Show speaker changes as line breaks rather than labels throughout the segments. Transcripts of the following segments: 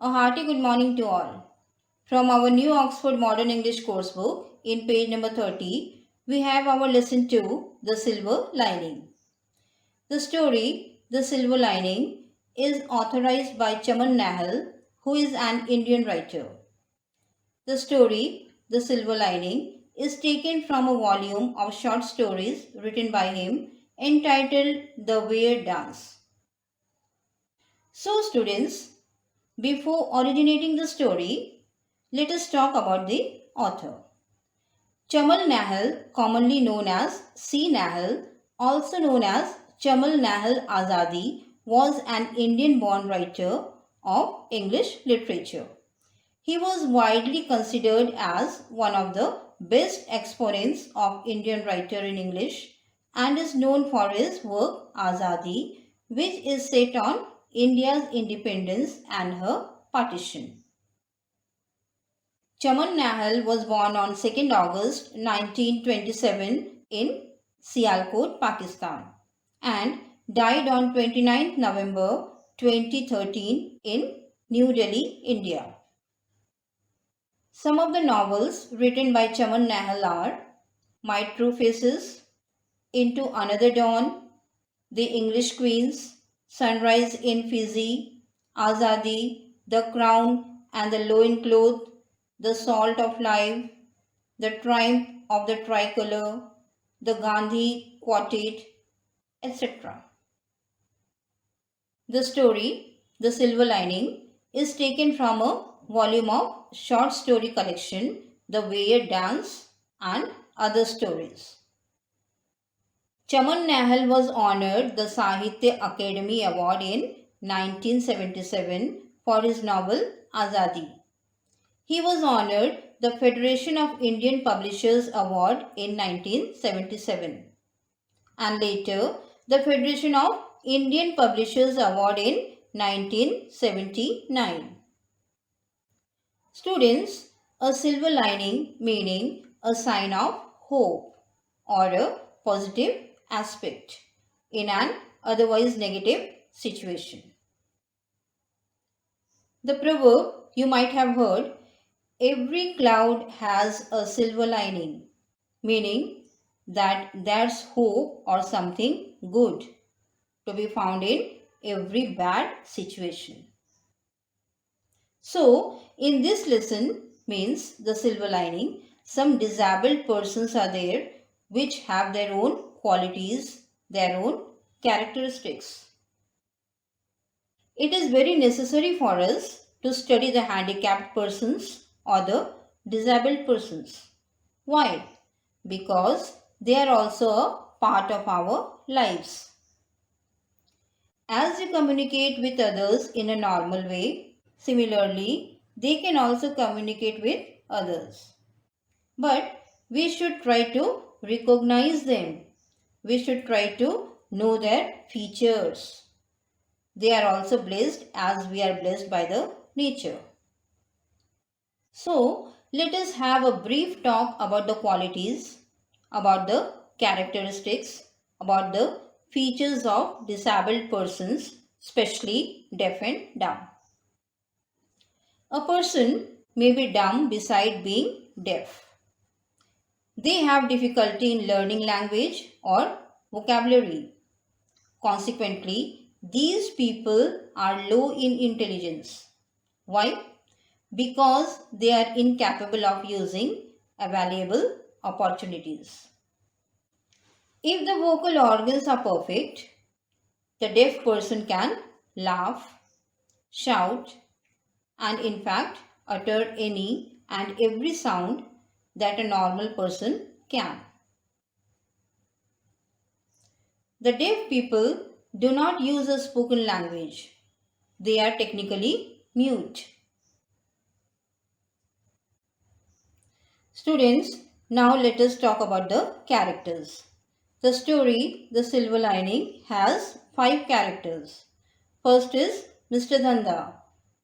A hearty good morning to all. From our new Oxford Modern English coursebook, in page number 30, we have our lesson 2, The Silver Lining. The story, The Silver Lining, is authorized by Chaman Nahal, who is an Indian writer. The story, The Silver Lining, is taken from a volume of short stories written by him entitled The Weird Dance. So, students, before originating the story, let us talk about the author. Chaman Nahal, commonly known as C. Nahal, also known as Chaman Nahal Azadi, was an Indian-born writer of English literature. He was widely considered as one of the best exponents of Indian writer in English and is known for his work Azadi, which is set on India's independence and her partition. Chaman Nahal was born on 2nd August 1927 in Sialkot, Pakistan and died on 29th November 2013 in New Delhi, India. Some of the novels written by Chaman Nahal are My True Faces, Into Another Dawn, The English Queens, Sunrise in Fiji, Azadi, The Crown and the Loincloth, The Salt of Life, The Triumph of the Tricolor, The Gandhi Quartet, etc. The story, The Silver Lining, is taken from a volume of short story collection, The Weird Dance and Other Stories. Chaman Nahal was honored the Sahitya Academy Award in 1977 for his novel Azadi. He was honored the Federation of Indian Publishers Award in 1977 and later the Federation of Indian Publishers Award in 1979. Students, a silver lining meaning a sign of hope or a positive aspect in an otherwise negative situation. The proverb you might have heard, every cloud has a silver lining, meaning that there's hope or something good to be found in every bad situation. So, in this lesson means the silver lining, some disabled persons are there which have their own qualities, their own characteristics. It is very necessary for us to study the handicapped persons or the disabled persons. Why? Because they are also a part of our lives. As we communicate with others in a normal way, similarly, they can also communicate with others. But we should try to recognize them. We should try to know their features. They are also blessed as we are blessed by the nature. So, let us have a brief talk about the qualities, about the characteristics, about the features of disabled persons, especially deaf and dumb. A person may be dumb beside being deaf. They have difficulty in learning language or vocabulary. Consequently, these people are low in intelligence. Why? Because they are incapable of using available opportunities. If the vocal organs are perfect, the deaf person can laugh, shout, and in fact utter any and every sound that a normal person can. The deaf people do not use a spoken language. They are technically mute. Students, now let us talk about the characters. The story, The Silver Lining, has 5 characters. First is Mr. Dhanda,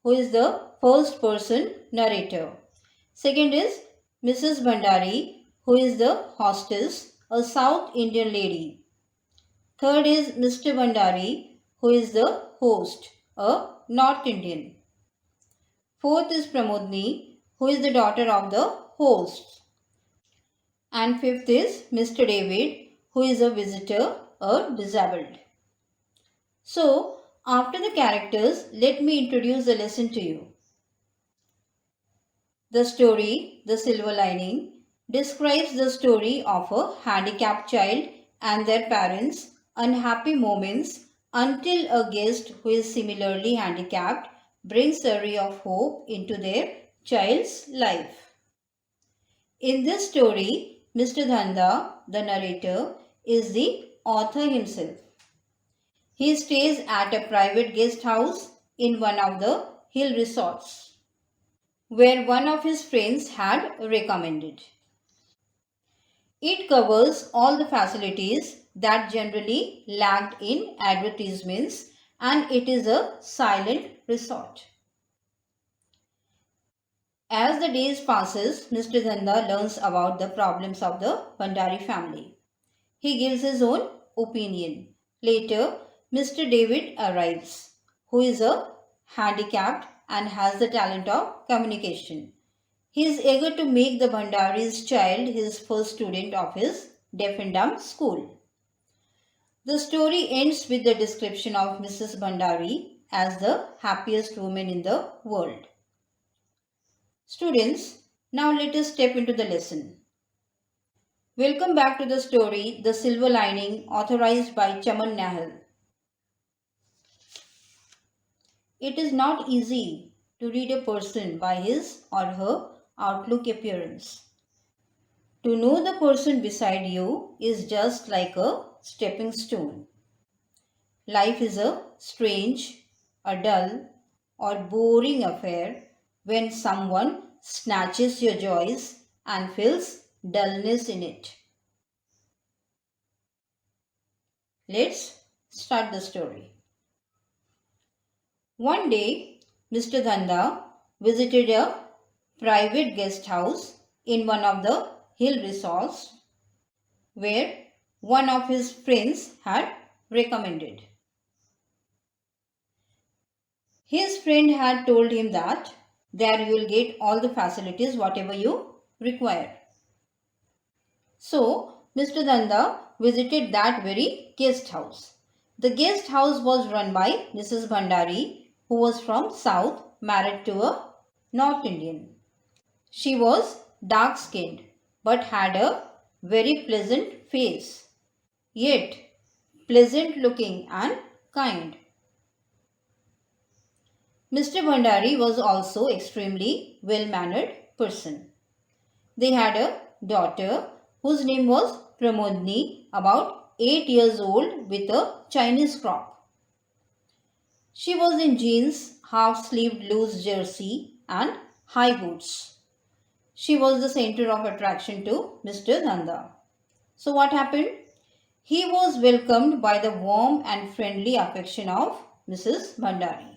who is the first person narrator. Second is Mrs. Bhandari, who is the hostess, a South Indian lady. Third is Mr. Bhandari, who is the host, a North Indian. Fourth is Pramodni, who is the daughter of the host. And fifth is Mr. David, who is a visitor, a disabled. So, after the characters, let me introduce the lesson to you. The story, The Silver Lining, describes the story of a handicapped child and their parents' unhappy moments until a guest who is similarly handicapped brings a ray of hope into their child's life. In this story, Mr. Dhanda, the narrator, is the author himself. He stays at a private guest house in one of the hill resorts, where one of his friends had recommended. It covers all the facilities that generally lacked in advertisements, and it is a silent resort. As the days passes, Mr. Dhanda learns about the problems of the Bandari family. He gives his own opinion. Later, Mr. David arrives, who is a handicapped and has the talent of communication. He is eager to make the Bhandari's child his first student of his deaf and dumb school. The story ends with the description of Mrs. Bhandari as the happiest woman in the world. Students, now let us step into the lesson. Welcome back to the story The Silver Lining, authorized by Chaman Nahal. It is not easy to read a person by his or her outlook appearance. To know the person beside you is just like a stepping stone. Life is a strange, a dull, or boring affair when someone snatches your joys and fills dullness in it. Let's start the story. One day, Mr. Dhanda visited a private guest house in one of the hill resorts where one of his friends had recommended. His friend had told him that there you will get all the facilities whatever you require. So, Mr. Dhanda visited that very guest house. The guest house was run by Mrs. Bhandari, who was from South, married to a North Indian. She was dark-skinned but had a very pleasant face, yet pleasant-looking and kind. Mr. Bhandari was also extremely well-mannered person. They had a daughter whose name was Pramodni, about 8 years old, with a Chinese crop. She was in jeans, half-sleeved loose jersey and high boots. She was the center of attraction to Mr. Dhanda. So what happened? He was welcomed by the warm and friendly affection of Mrs. Bhandari.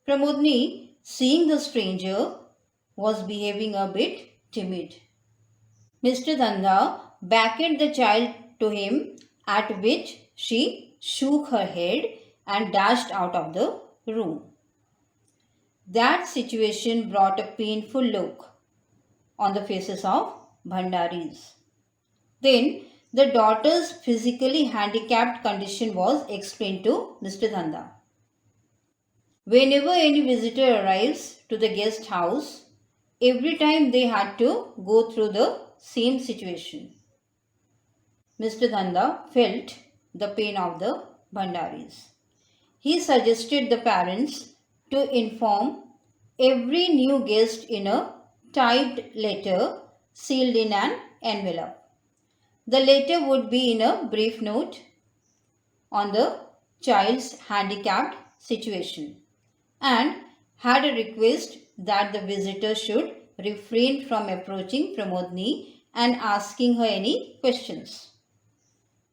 Pramodni, seeing the stranger, was behaving a bit timid. Mr. Dhanda beckoned the child to him, at which she shook her head and dashed out of the room. That situation brought a painful look on the faces of Bhandaris. Then the daughter's physically handicapped condition was explained to Mr. Dhanda. Whenever any visitor arrives to the guest house, every time they had to go through the same situation. Mr. Dhanda felt the pain of the Bhandaris. He suggested the parents to inform every new guest in a typed letter sealed in an envelope. The letter would be in a brief note on the child's handicapped situation and had a request that the visitor should refrain from approaching Pramodni and asking her any questions.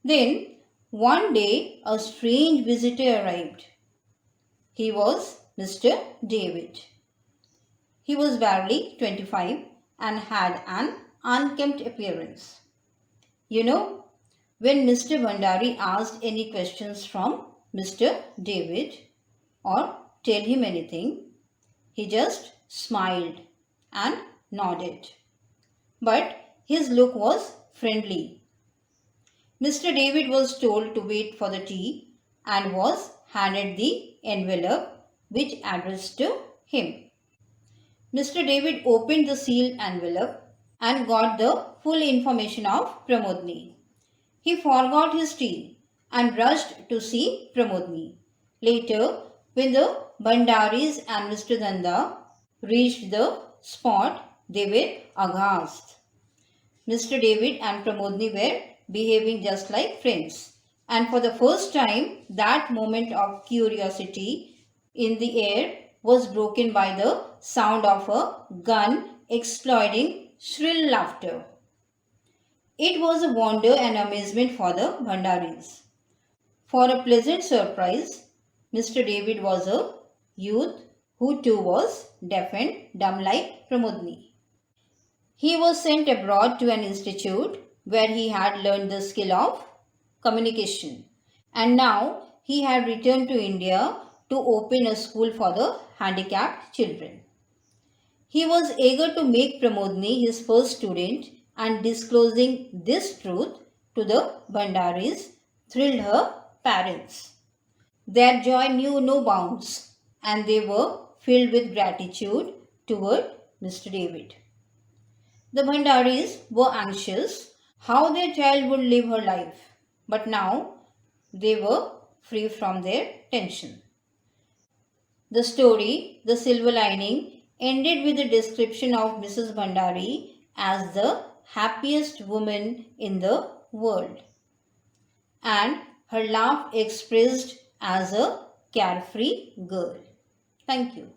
Then one day a strange visitor arrived. He was Mr. David. He was barely 25 and had an unkempt appearance. You know, when Mr. Bhandari asked any questions from Mr. David or tell him anything, He just smiled and nodded. But his look was friendly. Mr. David was told to wait for the tea and was handed the envelope which addressed to him. Mr. David opened the sealed envelope and got the full information of Pramodni. He forgot his tea and rushed to see Pramodni. Later, when the Bhandaris and Mr. Nanda reached the spot, they were aghast. Mr. David and Pramodni were behaving just like friends. And for the first time, that moment of curiosity in the air was broken by the sound of a gun exploding shrill laughter. It was a wonder and amazement for the Bhandaris. For a pleasant surprise, Mr. David was a youth who too was deaf and dumb like Pramodni. He was sent abroad to an institute where he had learned the skill of communication. And now he had returned to India to open a school for the handicapped children. He was eager to make Pramodni his first student, and disclosing this truth to the Bhandaris thrilled her parents. Their joy knew no bounds, and they were filled with gratitude toward Mr. David. The Bhandaris were anxious how their child would live her life, but now they were free from their tension. The story, The Silver Lining, ended with a description of Mrs. Bhandari as the happiest woman in the world, and her laugh expressed as a carefree girl. Thank you.